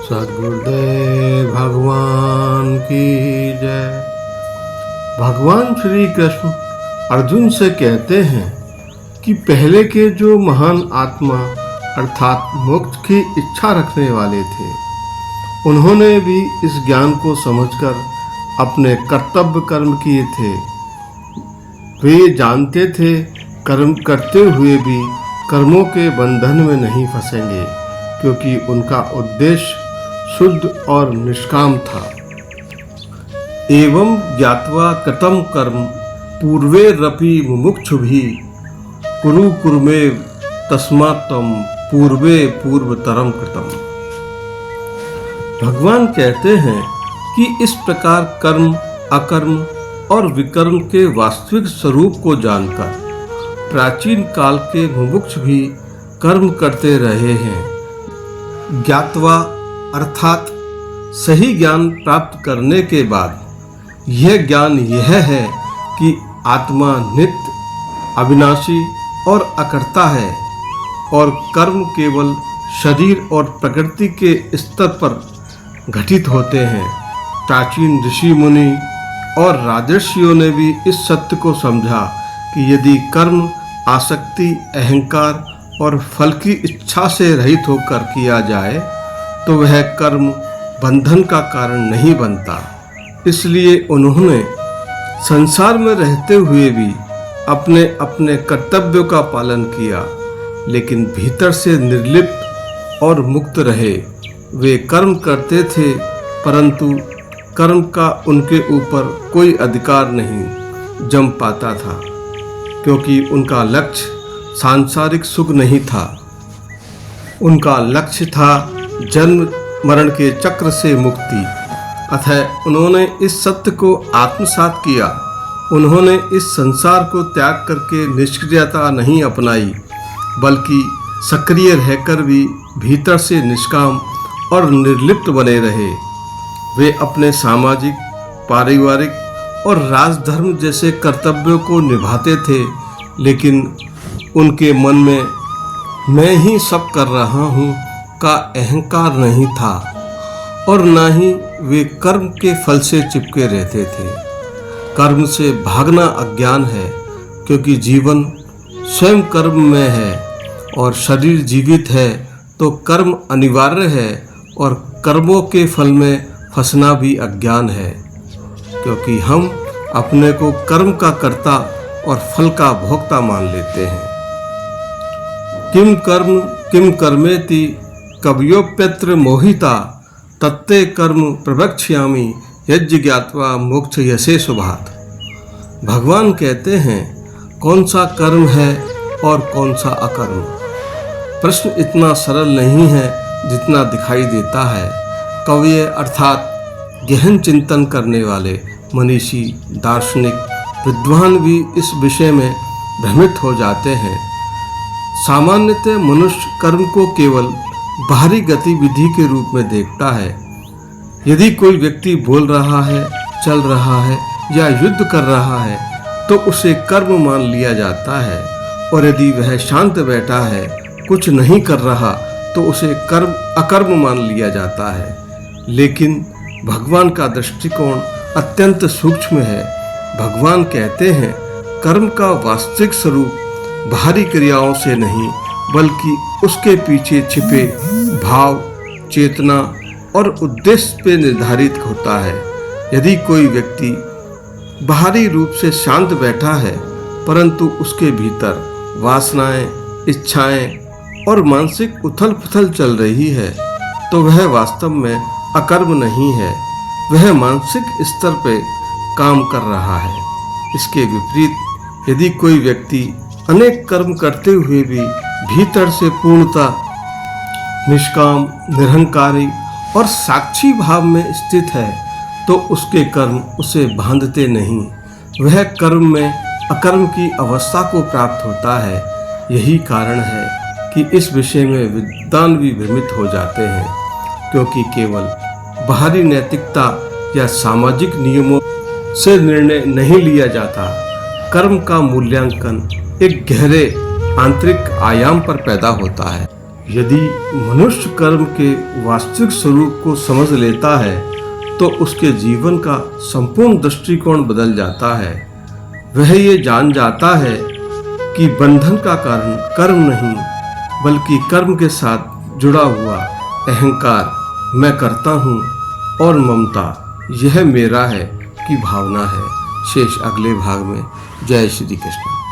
सद्गुरुदेव भगवान की जय। भगवान श्री कृष्ण अर्जुन से कहते हैं कि पहले के जो महान आत्मा अर्थात मोक्ष की इच्छा रखने वाले थे, उन्होंने भी इस ज्ञान को समझकर अपने कर्तव्य कर्म किए थे। वे जानते थे कर्म करते हुए भी कर्मों के बंधन में नहीं फंसेंगे, क्योंकि उनका उद्देश्य शुद्ध और निष्काम था। एवं ज्ञात्वा कृतं कर्म पूर्वेरपि मुमुक्षुभिः कुरु कुर्मेव तस्मात् त्वं पूर्वे पूर्वतरं कृतम्। भगवान कहते हैं कि इस प्रकार कर्म, अकर्म और विकर्म के वास्तविक स्वरूप को जानकर प्राचीन काल के मुमुक्ष भी कर्म करते रहे हैं। ज्ञात्वा अर्थात सही ज्ञान प्राप्त करने के बाद यह ज्ञान यह है कि आत्मा नित्य, अविनाशी और अकर्ता है और कर्म केवल शरीर और प्रकृति के स्तर पर घटित होते हैं। प्राचीन ऋषि मुनि और राजर्षियों ने भी इस सत्य को समझा कि यदि कर्म आसक्ति, अहंकार और फल की इच्छा से रहित होकर किया जाए तो वह कर्म बंधन का कारण नहीं बनता। इसलिए उन्होंने संसार में रहते हुए भी अपने अपने कर्तव्यों का पालन किया, लेकिन भीतर से निर्लिप्त और मुक्त रहे। वे कर्म करते थे, परंतु कर्म का उनके ऊपर कोई अधिकार नहीं जम पाता था, क्योंकि उनका लक्ष्य सांसारिक सुख नहीं था। उनका लक्ष्य था जन्म मरण के चक्र से मुक्ति। अतः उन्होंने इस सत्य को आत्मसात किया। उन्होंने इस संसार को त्याग करके निष्क्रियता नहीं अपनाई, बल्कि सक्रिय रहकर भी भीतर से निष्काम और निर्लिप्त बने रहे। वे अपने सामाजिक, पारिवारिक और राजधर्म जैसे कर्तव्यों को निभाते थे, लेकिन उनके मन में मैं ही सब कर रहा हूँ का अहंकार नहीं था और न ही वे कर्म के फल से चिपके रहते थे। कर्म से भागना अज्ञान है, क्योंकि जीवन स्वयं कर्म में है और शरीर जीवित है तो कर्म अनिवार्य है, और कर्मों के फल में फंसना भी अज्ञान है, क्योंकि हम अपने को कर्म का कर्ता और फल का भोक्ता मान लेते हैं। किम कर्म किम कर्मेति कवयोप्यत्र मोहिता तत्ते कर्म प्रवक्ष्यामि यज्ञ ज्ञात्वा मोक्ष यसे शुभात्। भगवान कहते हैं, कौन सा कर्म है और कौन सा अकर्म। प्रश्न इतना सरल नहीं है जितना दिखाई देता है। कवय अर्थात गहन चिंतन करने वाले मनीषी, दार्शनिक, विद्वान भी इस विषय में भ्रमित हो जाते हैं। सामान्यतः मनुष्य कर्म को केवल बाहरी गतिविधि के रूप में देखता है। यदि कोई व्यक्ति बोल रहा है, चल रहा है या युद्ध कर रहा है तो उसे कर्म मान लिया जाता है, और यदि वह शांत बैठा है, कुछ नहीं कर रहा, तो उसे कर्म अकर्म मान लिया जाता है। लेकिन भगवान का दृष्टिकोण अत्यंत सूक्ष्म है। भगवान कहते हैं, कर्म का वास्तविक स्वरूप बाहरी क्रियाओं से नहीं, बल्कि उसके पीछे छिपे भाव, चेतना और उद्देश्य पे निर्धारित होता है। यदि कोई व्यक्ति बाहरी रूप से शांत बैठा है, परंतु उसके भीतर वासनाएं, इच्छाएं और मानसिक उथल-पुथल चल रही है, तो वह वास्तव में अकर्म नहीं है, वह मानसिक स्तर पे काम कर रहा है। इसके विपरीत यदि कोई व्यक्ति अनेक कर्म करते हुए भी भीतर से पूर्णता, निष्काम, निरहंकारी और साक्षी भाव में स्थित है, तो उसके कर्म उसे बांधते नहीं। वह कर्म में अकर्म की अवस्था को प्राप्त होता है। यही कारण है कि इस विषय में विद्वान भी भ्रमित हो जाते हैं, क्योंकि केवल बाहरी नैतिकता या सामाजिक नियमों से निर्णय नहीं लिया जाता। कर्म का मूल्यांकन एक गहरे आंतरिक आयाम पर पैदा होता है। यदि मनुष्य कर्म के वास्तविक स्वरूप को समझ लेता है तो उसके जीवन का संपूर्ण दृष्टिकोण बदल जाता है। वह ये जान जाता है कि बंधन का कारण कर्म नहीं बल्कि कर्म के साथ जुड़ा हुआ अहंकार, मैं करता हूँ, और ममता, यह मेरा है की भावना है। शेष अगले भाग में। जय श्री कृष्ण।